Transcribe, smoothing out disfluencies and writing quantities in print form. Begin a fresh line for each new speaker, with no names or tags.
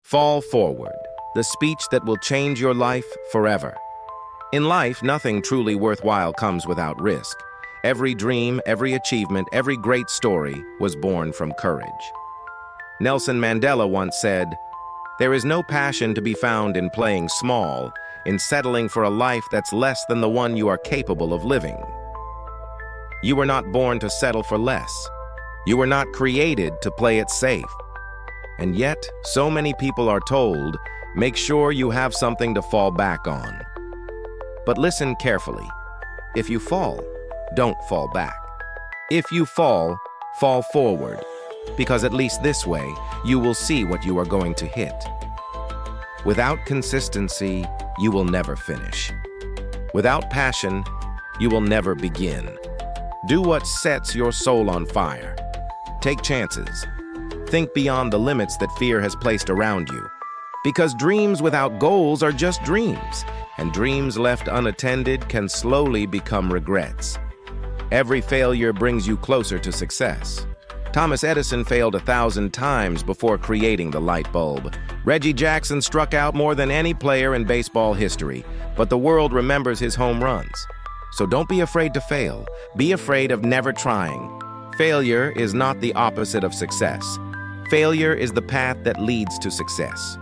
Fall forward, the speech that will change your life forever. In life, nothing truly worthwhile comes without risk. Every dream, every achievement, every great story was born from courage. Nelson Mandela once said, "There is no passion to be found in playing small, in settling for a life that's less than the one you are capable of living." You were not born to settle for less. You were not created to play it safe. And yet, so many people are told, make sure you have something to fall back on. But listen carefully. If you fall, don't fall back. If you fall forward, because at least this way, you will see what you are going to hit. Without consistency, you will never finish. Without passion, you will never begin. Do what sets your soul on fire. Take chances. Think beyond the limits that fear has placed around you. Because dreams without goals are just dreams, and dreams left unattended can slowly become regrets. Every failure brings you closer to success. Thomas Edison failed 1,000 times before creating the light bulb. Reggie Jackson struck out more than any player in baseball history, but the world remembers his home runs. So don't be afraid to fail. Be afraid of never trying. Failure is not the opposite of success. Failure is the path that leads to success.